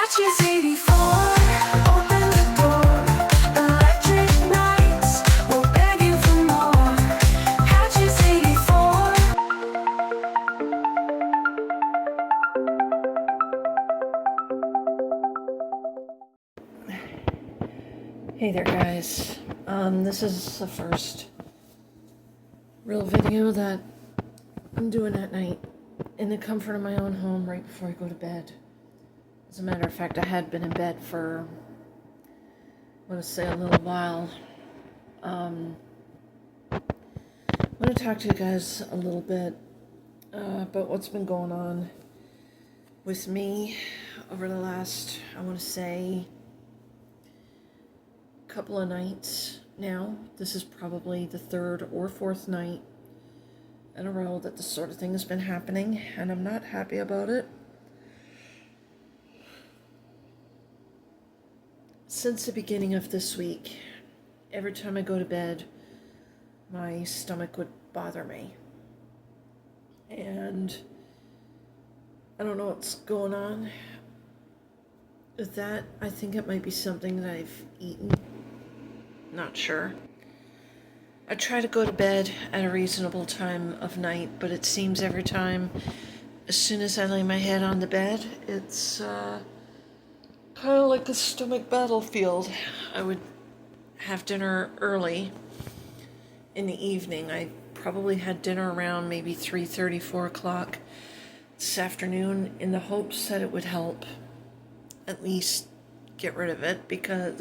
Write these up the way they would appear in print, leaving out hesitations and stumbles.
Hatches 84, open the door. Electric nights, we're begging for more. Hatches 84. Hey there, guys. This is the first real video that I'm doing at night in the comfort of my own home right before I go to bed. As a matter of fact, I had been in bed for, I want to say, a little while. I'm going to talk to you guys a little bit about what's been going on with me over the last, I want to say, couple of nights now. This is probably the third or fourth night in a row that this sort of thing has been happening, and I'm not happy about it. Since the beginning of this week, every time I go to bed, my stomach would bother me. And I don't know what's going on with that. I think it might be something that I've eaten. Not sure. I try to go to bed at a reasonable time of night, but it seems every time, as soon as I lay my head on the bed, it's kind of like a stomach battlefield. I would have dinner early in the evening. I probably had dinner around maybe 3:30, 4 o'clock this afternoon in the hopes that it would help at least get rid of it, because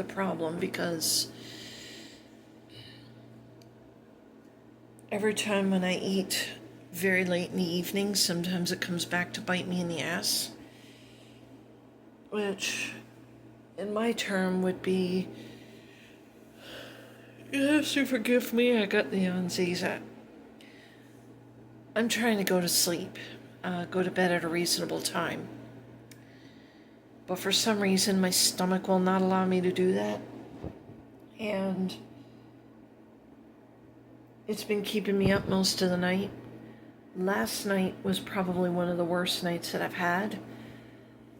every time when I eat very late in the evening, sometimes it comes back to bite me in the ass, which in my term would be, yes, you forgive me, I got the yawns. I'm trying to go to sleep, go to bed at a reasonable time. But for some reason, my stomach will not allow me to do that. And it's been keeping me up most of the night. Last night was probably one of the worst nights that I've had.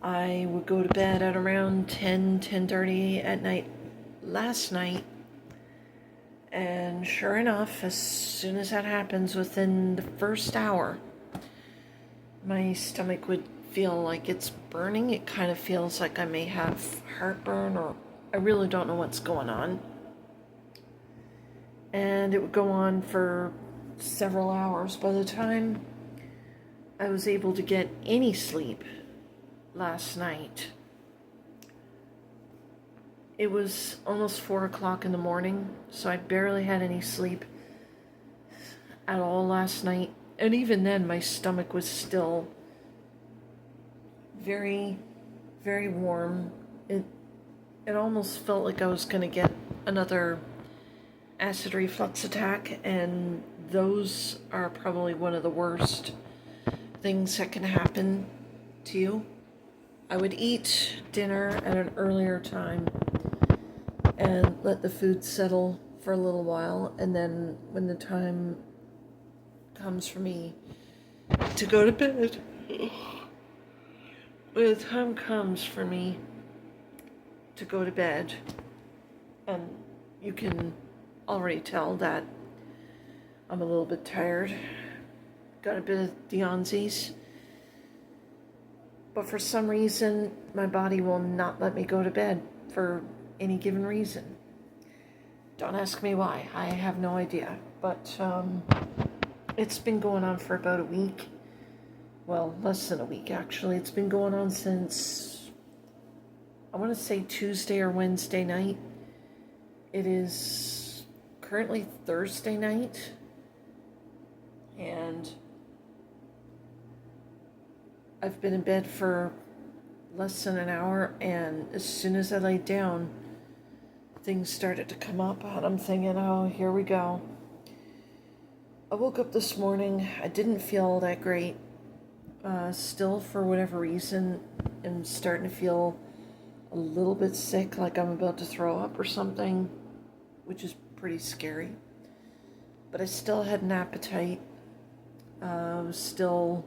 I would go to bed at around 10:30 at night last night. And sure enough, as soon as that happens, within the first hour, my stomach would feel like it's burning. It kind of feels like I may have heartburn, or I really don't know what's going on. And it would go on for several hours. By the time I was able to get any sleep last night, it was almost 4 o'clock in the morning, so I barely had any sleep at all last night. And even then, my stomach was still very, very warm. It almost felt like I was going to get another acid reflux attack, and those are probably one of the worst things that can happen to you. I would eat dinner at an earlier time and let the food settle for a little while, and then when the time comes for me to go to bed, when the time comes for me to go to bed, and you can already tell that I'm a little bit tired, got a bit of the yawns, but for some reason my body will not let me go to bed for any given reason. Don't ask me why, I have no idea, but it's been going on for about a week. Well, less than a week, actually. It's been going on since, I want to say, Tuesday or Wednesday night. It is currently Thursday night, and I've been in bed for less than an hour, and as soon as I laid down, things started to come up, and I'm thinking, oh, here we go. I woke up this morning, I didn't feel that great. Still, for whatever reason, I'm starting to feel a little bit sick, like I'm about to throw up or something, which is pretty scary. But I still had an appetite. I was still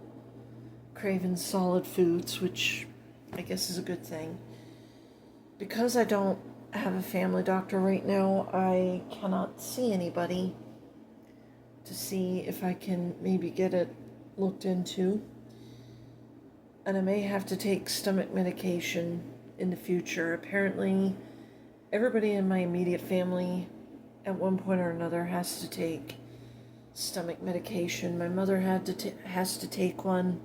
craving solid foods, which I guess is a good thing. Because I don't have a family doctor right now, I cannot see anybody to see if I can maybe get it looked into. And I may have to take stomach medication in the future. Apparently, everybody in my immediate family at one point or another has to take stomach medication. My mother has to take one.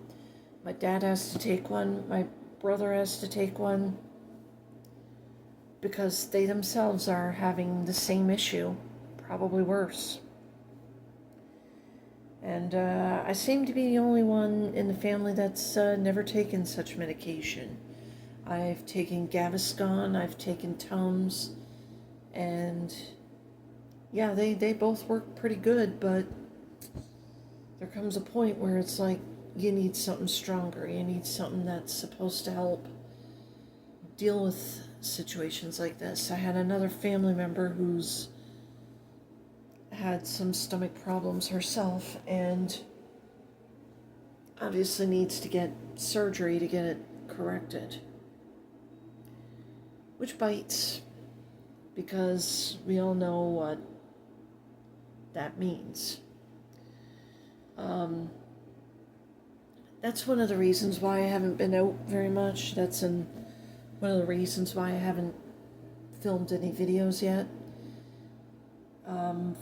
My dad has to take one. My brother has to take one because they themselves are having the same issue, probably worse. And I seem to be the only one in the family that's never taken such medication. I've taken Gaviscon, I've taken Tums, and yeah, they both work pretty good, but there comes a point where it's like you need something stronger. You need something that's supposed to help deal with situations like this. I had another family member who's had some stomach problems herself and obviously needs to get surgery to get it corrected. Which bites, because we all know what that means. That's one of the reasons why I haven't been out very much. That's one of the reasons why I haven't filmed any videos yet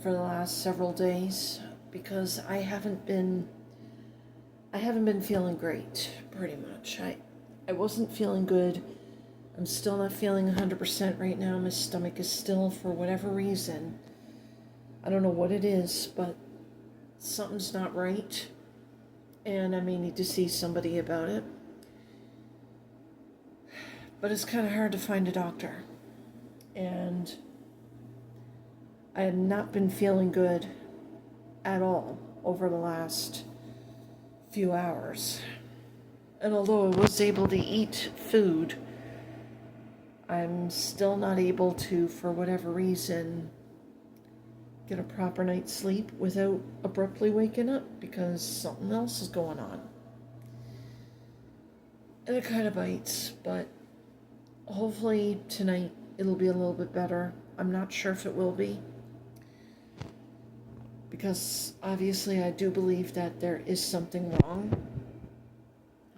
for the last several days, because I haven't been feeling great, pretty much. I wasn't feeling good. I'm still not feeling 100% right now. My stomach is still, for whatever reason, I don't know what it is, but something's not right, and I may need to see somebody about it. But it's kind of hard to find a doctor, and I had not been feeling good at all over the last few hours. And although I was able to eat food, I'm still not able to, for whatever reason, get a proper night's sleep without abruptly waking up because something else is going on. And it kind of bites, but hopefully tonight it'll be a little bit better. I'm not sure if it will be, because obviously I do believe that there is something wrong.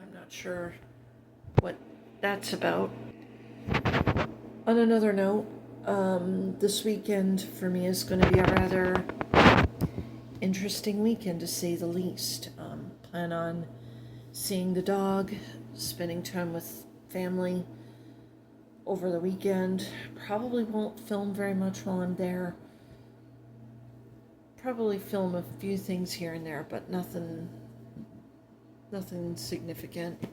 I'm not sure what that's about. On another note, this weekend for me is going to be a rather interesting weekend, to say the least. Plan on seeing the dog, spending time with family over the weekend. Probably won't film very much while I'm there. Probably film a few things here and there, but nothing significant.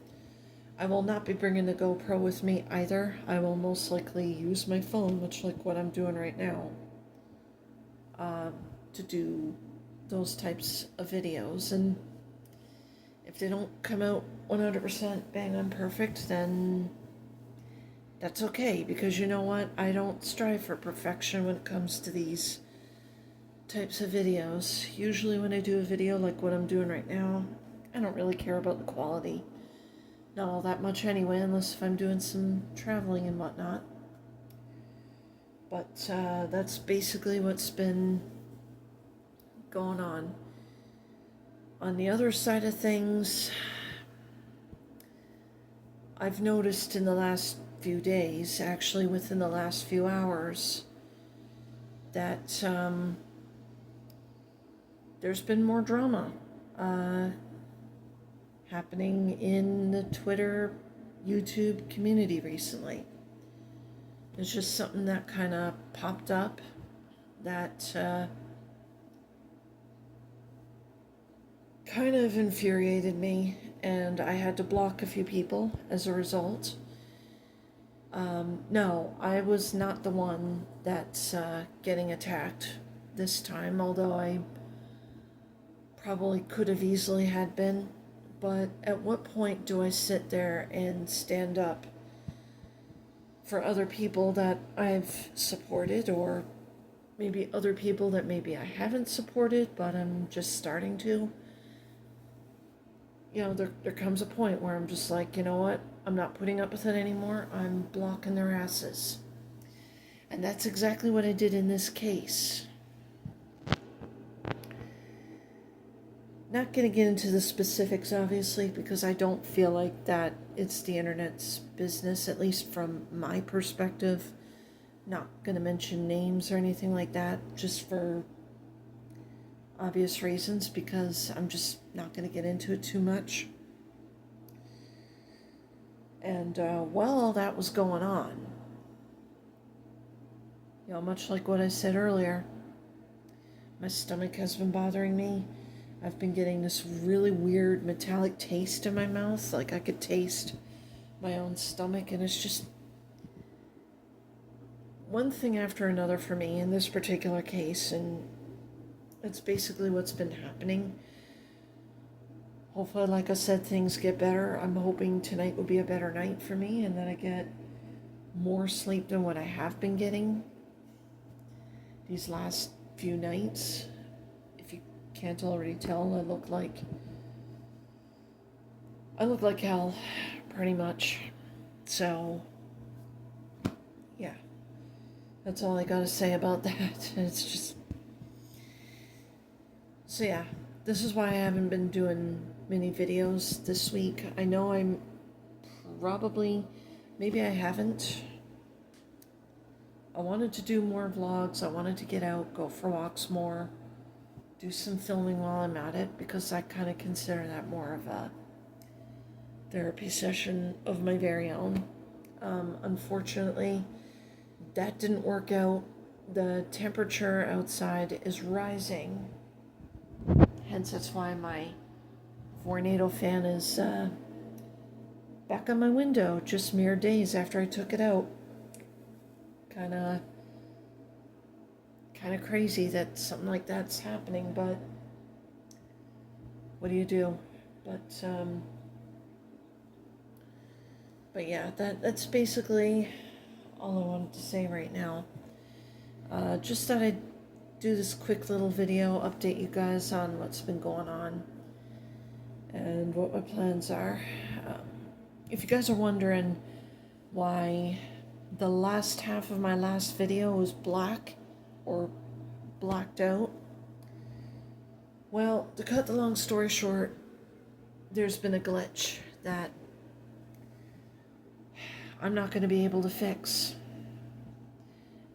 I will not be bringing the GoPro with me either. I will most likely use my phone, much like what I'm doing right now, to do those types of videos. And if they don't come out 100% bang on perfect, then that's okay, because you know what? I don't strive for perfection when it comes to these types of videos. Usually when I do a video like what I'm doing right now, I don't really care about the quality. Not all that much anyway, unless if I'm doing some traveling and whatnot. But that's basically what's been going on. On the other side of things, I've noticed in the last few days, actually within the last few hours, that there's been more drama happening in the Twitter, YouTube community recently. It's just something that kind of popped up that kind of infuriated me, and I had to block a few people as a result. No, I was not the one that's getting attacked this time, although I probably could have easily had been. But at what point do I sit there and stand up for other people that I've supported, or maybe other people that maybe I haven't supported, but I'm just starting to? You know, there comes a point where I'm just like, you know what? I'm not putting up with it anymore. I'm blocking their asses. And that's exactly what I did in this case. Not going to get into the specifics, obviously, because I don't feel like that it's the internet's business, at least from my perspective. Not going to mention names or anything like that, just for obvious reasons, because I'm just not going to get into it too much. And while all that was going on, you know, much like what I said earlier, my stomach has been bothering me. I've been getting this really weird metallic taste in my mouth, like I could taste my own stomach, and it's just one thing after another for me in this particular case, and it's basically what's been happening. Hopefully, like I said, things get better. I'm hoping tonight will be a better night for me, and that I get more sleep than what I have been getting these last few nights. If you can't already tell, I look like hell, pretty much. So, yeah, that's all I gotta say about that. It's just, so yeah, this is why I haven't been doing many videos this week. I know I'm probably, maybe I haven't. I wanted to do more vlogs. I wanted to get out, go for walks more, do some filming while I'm at it, because I kind of consider that more of a therapy session of my very own. Unfortunately, that didn't work out. The temperature outside is rising. Hence, that's why my Vornado fan is back on my window just mere days after I took it out. Kind of crazy that something like that's happening, but what do you do? But yeah, that's basically all I wanted to say right now. Just thought I'd do this quick little video, update you guys on what's been going on and what my plans are. If you guys are wondering why the last half of my last video was black or blacked out, well, to cut the long story short, there's been a glitch that I'm not going to be able to fix.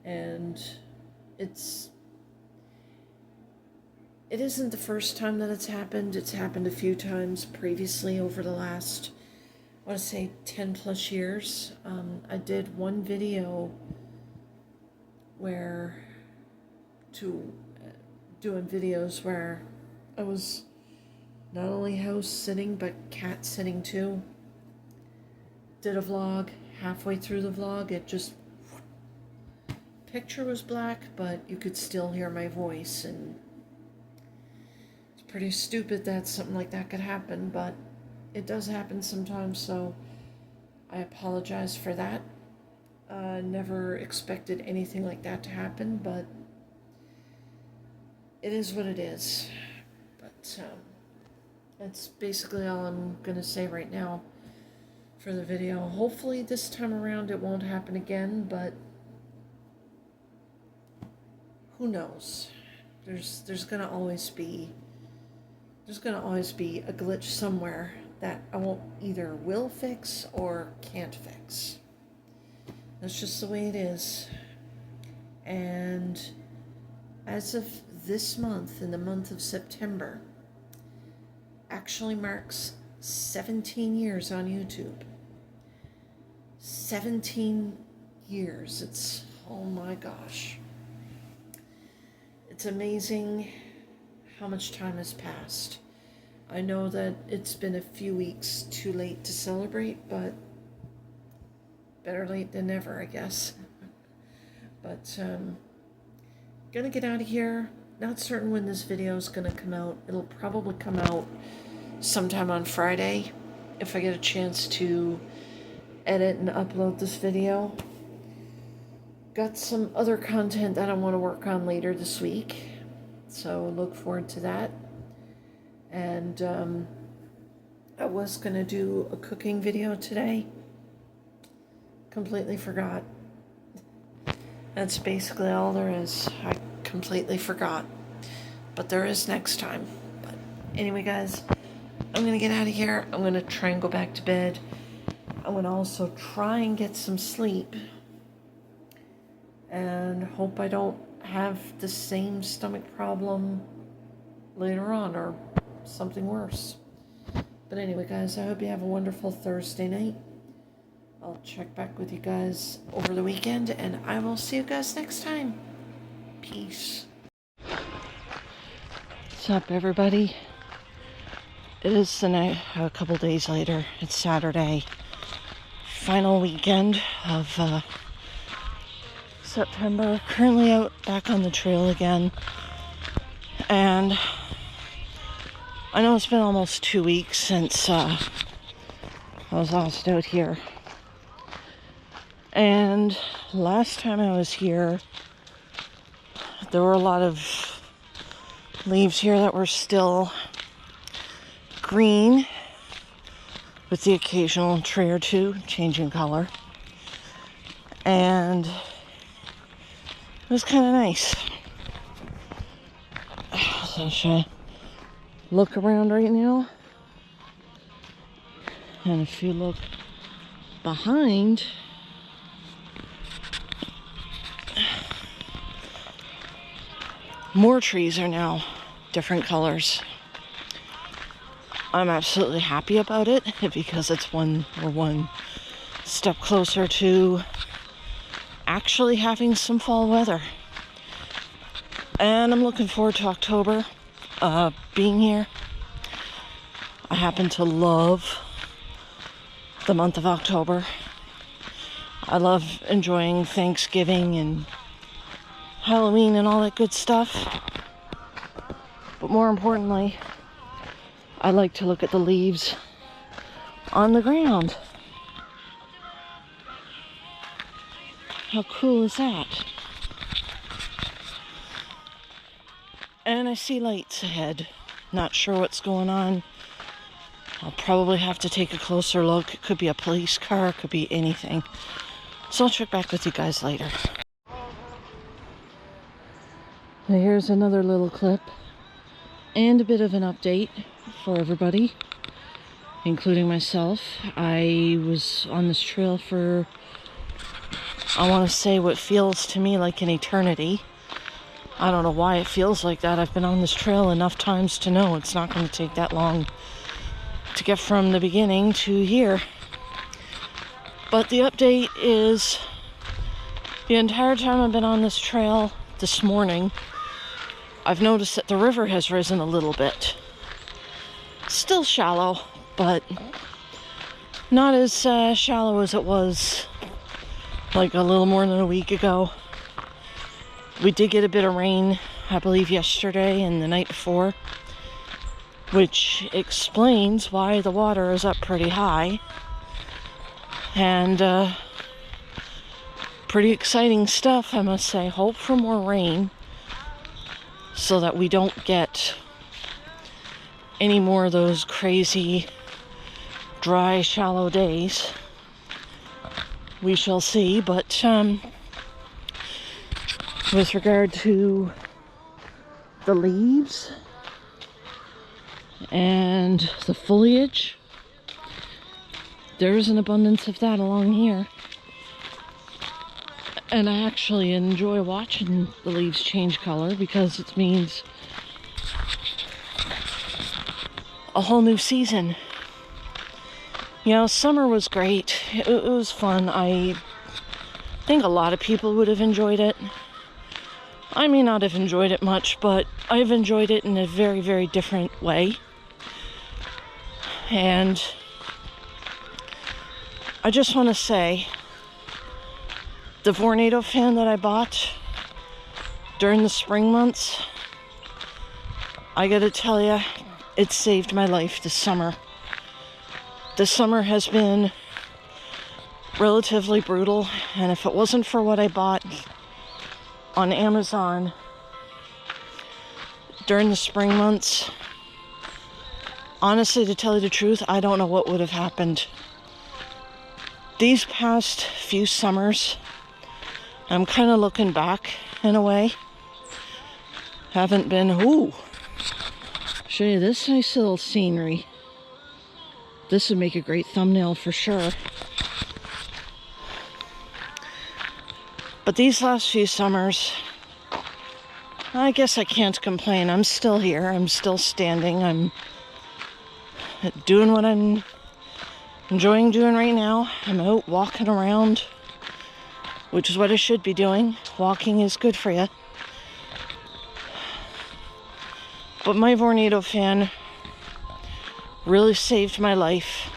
And it isn't the first time that it's happened. It's happened a few times previously over the last, I want to say 10 plus years. I did one video doing videos where I was not only house sitting but cat sitting too. Did a vlog. Halfway through the vlog, it just, picture was black, but you could still hear my voice, and it's pretty stupid that something like that could happen, but it does happen sometimes, so I apologize for that. Never expected anything like that to happen, but it is what it is. But that's basically all I'm gonna say right now for the video. Hopefully this time around it won't happen again, but who knows? There's gonna always be a glitch somewhere that I won't either will fix or can't fix. That's just the way it is. And as of this month, in the month of September, actually marks 17 years on YouTube. 17 years. It's, oh my gosh. It's amazing how much time has passed. I know that it's been a few weeks too late to celebrate, but better late than never, I guess. But gonna get out of here. Not certain when this video is gonna come out. It'll probably come out sometime on Friday if I get a chance to edit and upload this video. Got some other content that I want to work on later this week, so look forward to that. And I was gonna do a cooking video today, completely forgot. That's basically all there is. I completely forgot. But there is next time. But anyway, guys, I'm going to get out of here. I'm going to try and go back to bed. I'm going to also try and get some sleep. And hope I don't have the same stomach problem later on or something worse. But anyway, guys, I hope you have a wonderful Thursday night. I'll check back with you guys over the weekend, and I will see you guys next time. Peace. What's up, everybody? It is the night, a couple days later. It's Saturday. Final weekend of September. Currently out back on the trail again. And I know it's been almost 2 weeks since I was last out here. And last time I was here, there were a lot of leaves here that were still green, with the occasional tree or two changing color. And it was kind of nice. So should I look around right now? And if you look behind, more trees are now different colors. I'm absolutely happy about it because it's one step closer to actually having some fall weather. And I'm looking forward to October being here. I happen to love the month of October. I love enjoying Thanksgiving and Halloween and all that good stuff. But more importantly, I like to look at the leaves on the ground. How cool is that? And I see lights ahead. Not sure what's going on. I'll probably have to take a closer look. It could be a police car, it could be anything. So I'll check back with you guys later. Now here's another little clip and a bit of an update for everybody, including myself. I was on this trail for, I want to say, what feels to me like an eternity. I don't know why it feels like that. I've been on this trail enough times to know it's not going to take that long to get from the beginning to here. But the update is, the entire time I've been on this trail this morning, I've noticed that the river has risen a little bit. Still shallow, but not as shallow as it was like a little more than a week ago. We did get a bit of rain, I believe yesterday and the night before, which explains why the water is up pretty high. And pretty exciting stuff, I must say. Hope for more rain so that we don't get any more of those crazy, dry, shallow days. We shall see, but with regard to the leaves and the foliage, there's an abundance of that along here. And I actually enjoy watching the leaves change color because it means a whole new season. You know, summer was great. It was fun. I think a lot of people would have enjoyed it. I may not have enjoyed it much, but I've enjoyed it in a very, very different way. And I just want to say, the Vornado fan that I bought during the spring months, I gotta tell you, it saved my life this summer. This summer has been relatively brutal, and if it wasn't for what I bought on Amazon during the spring months, honestly, to tell you the truth, I don't know what would have happened. These past few summers, I'm kind of looking back in a way. Haven't been, ooh, show you this nice little scenery. This would make a great thumbnail for sure. But these last few summers, I guess I can't complain. I'm still here. I'm still standing. I'm doing what I'm enjoying doing right now. I'm out walking around, which is what I should be doing. Walking is good for you. But my Vornado fan really saved my life.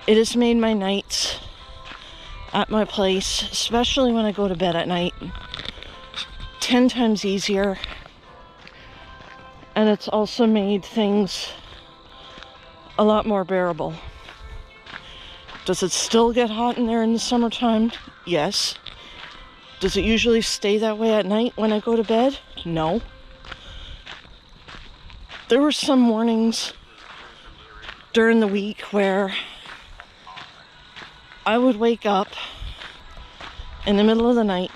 It has made my nights at my place, especially when I go to bed at night, 10 times easier. And it's also made things a lot more bearable. Does it still get hot in there in the summertime? Yes. Does it usually stay that way at night when I go to bed? No. There were some mornings during the week where I would wake up in the middle of the night,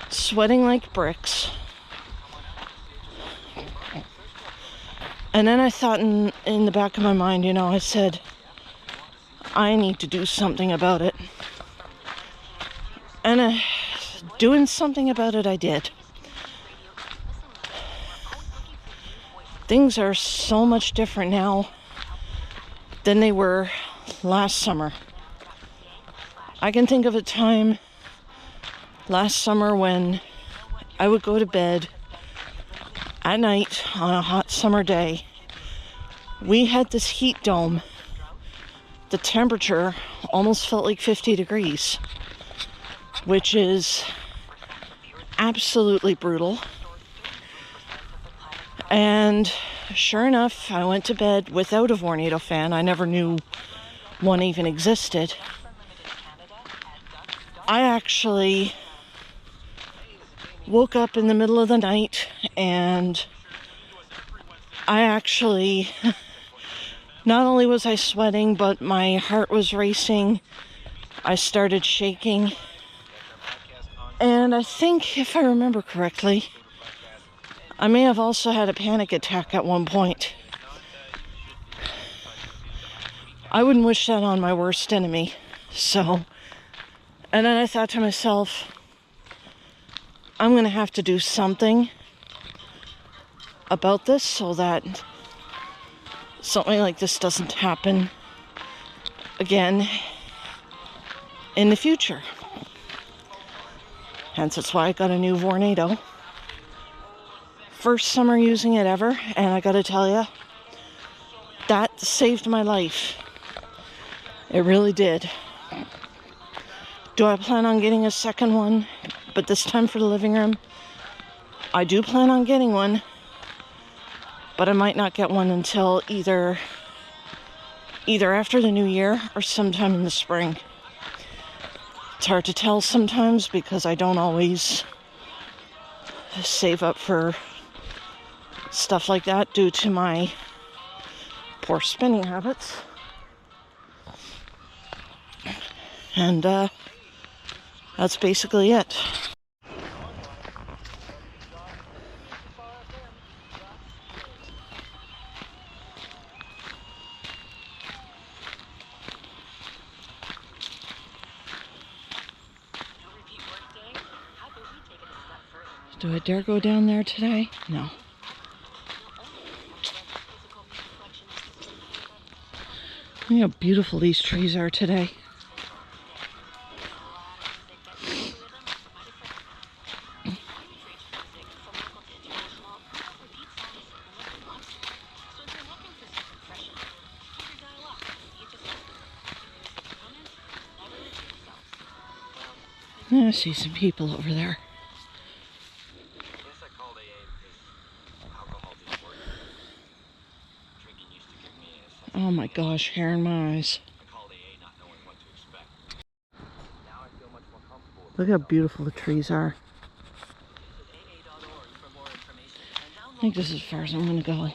sweating like bricks. And then I thought in the back of my mind, you know, I said, I need to do something about it. And doing something about it, I did. Things are so much different now than they were last summer. I can think of a time last summer when I would go to bed at night on a hot summer day. We had this heat dome. The temperature almost felt like 50 degrees, which is absolutely brutal. And sure enough, I went to bed without a Vornado fan. I never knew one even existed. I actually woke up in the middle of the night and not only was I sweating, but my heart was racing. I started shaking. And I think, if I remember correctly, I may have also had a panic attack at one point. I wouldn't wish that on my worst enemy. And then I thought to myself, I'm going to have to do something about this so that something like this doesn't happen again in the future. Hence, that's why I got a new Vornado. First summer using it ever, and I gotta tell you, that saved my life. It really did. Do I plan on getting a second one, but this time for the living room? I do plan on getting one, but I might not get one until either after the new year or sometime in the spring. It's hard to tell sometimes because I don't always save up for stuff like that due to my poor spending habits. And that's basically it. Do I dare go down there today? No. Look how beautiful these trees are today. I see some people over there. Oh my gosh, hair in my eyes. Look how beautiful the trees are. I think this is as far as I'm going to go.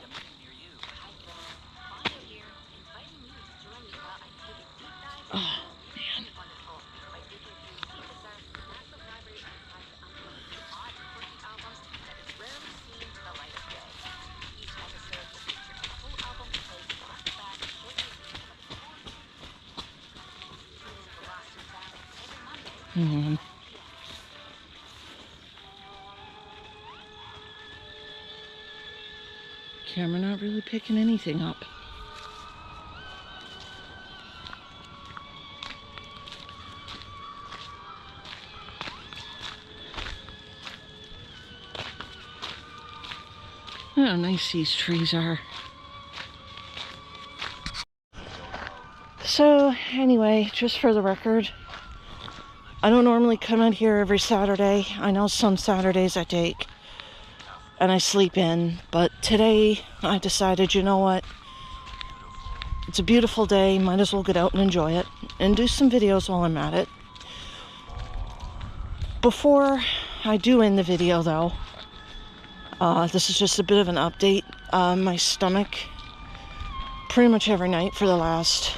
Camera not really picking anything up. Oh, how nice these trees are. So, anyway, just for the record, I don't normally come out here every Saturday. I know some Saturdays I take and I sleep in, but today I decided, you know what? It's a beautiful day, might as well get out and enjoy it and do some videos while I'm at it. Before I do end the video though, this is just a bit of an update. My stomach, pretty much every night for the last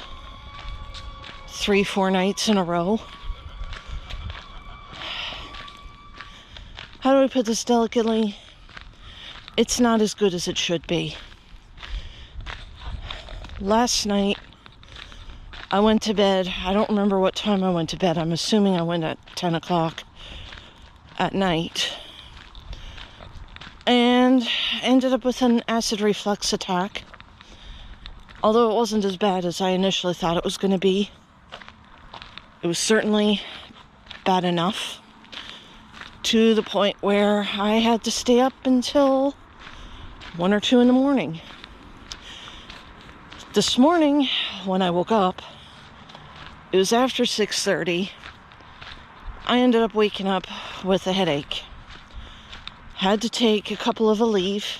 3-4 nights in a row. How do I put this delicately? It's not as good as it should be. Last night, I went to bed. I don't remember what time I went to bed. I'm assuming I went at 10 o'clock at night. And ended up with an acid reflux attack. Although it wasn't as bad as I initially thought it was going to be. It was certainly bad enough to the point where I had to stay up until 1 or 2 in the morning. This morning, when I woke up, it was after 6:30. I ended up waking up with a headache. Had to take a couple of Aleve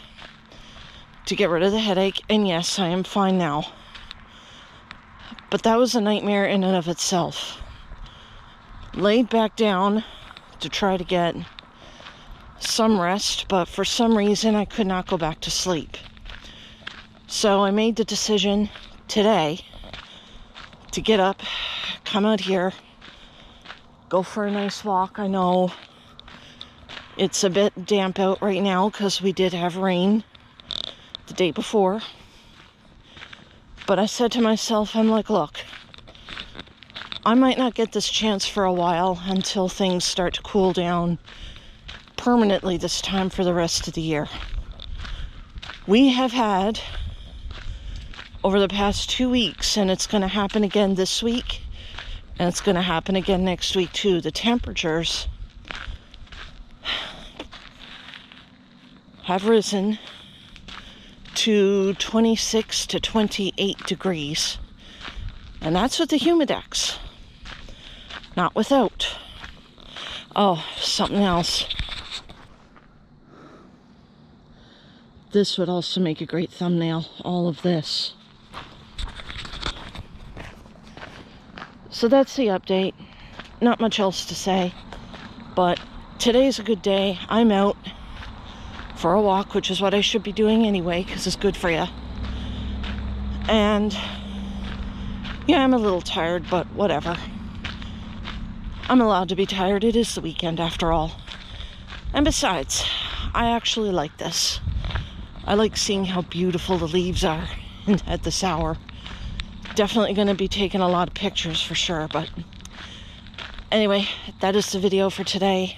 to get rid of the headache, and yes, I am fine now. But that was a nightmare in and of itself. Laid back down to try to get some rest, but for some reason I could not go back to sleep. So I made the decision today to get up, come out here, go for a nice walk. I know it's a bit damp out right now because we did have rain the day before. But I said to myself, I'm like, look, I might not get this chance for a while until things start to cool down permanently this time for the rest of the year. We have had, over the past 2 weeks, and it's going to happen again this week, and it's going to happen again next week too, the temperatures have risen to 26 to 28 degrees. And that's with the Humidex, not without. Oh, something else. This would also make a great thumbnail, all of this. So that's the update. Not much else to say, but today's a good day. I'm out for a walk, which is what I should be doing anyway, because it's good for you. And yeah, I'm a little tired, but whatever. I'm allowed to be tired. It is the weekend after all. And besides, I actually like this. I like seeing how beautiful the leaves are at this hour. Definitely going to be taking a lot of pictures for sure, but anyway, that is the video for today.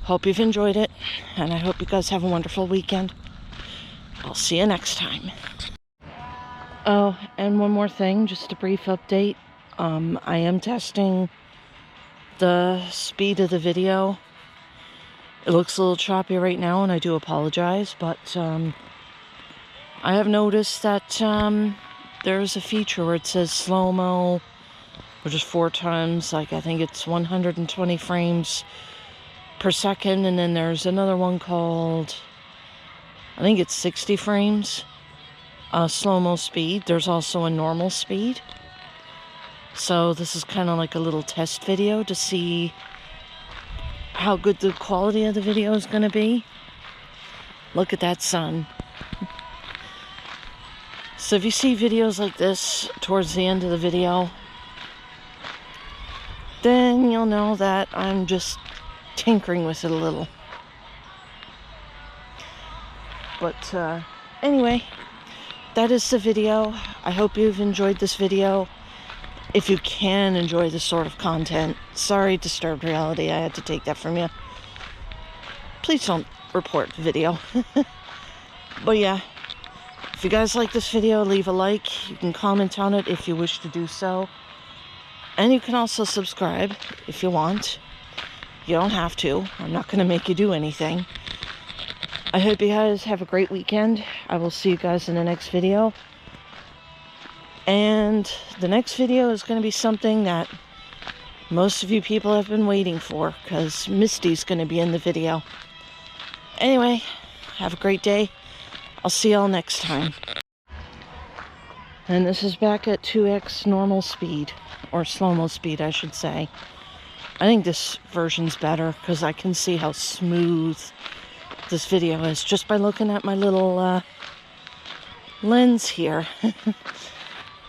Hope you've enjoyed it, and I hope you guys have a wonderful weekend. I'll see you next time. Oh, and one more thing, just a brief update. I am testing the speed of the video. It looks a little choppy right now, and I do apologize, but I have noticed that there's a feature where it says slow-mo, which is 4 times, like I think it's 120 frames per second, and then there's another one called, I think it's 60 frames, slow-mo speed. There's also a normal speed. So this is kind of like a little test video to see how good the quality of the video is going to be. Look at that sun. So if you see videos like this towards the end of the video, then you'll know that I'm just tinkering with it a little. But anyway, that is the video. I hope you've enjoyed this video. if you can enjoy this sort of content. Sorry, Disturbed Reality, I had to take that from you. Please don't report the video. But yeah, if you guys like this video, leave a like. You can comment on it if you wish to do so. And you can also subscribe if you want. You don't have to. I'm not going to make you do anything. I hope you guys have a great weekend. I will see you guys in the next video. And the next video is going to be something that most of you people have been waiting for, because Misty's going to be in the video. Anyway, have a great day. I'll see y'all next time. And this is back at 2x normal speed, or slow-mo speed, I should say. I think this version's better because I can see how smooth this video is just by looking at my little lens here.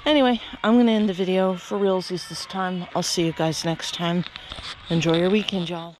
Anyway, I'm going to end the video for realsies this time. I'll see you guys next time. Enjoy your weekend, y'all.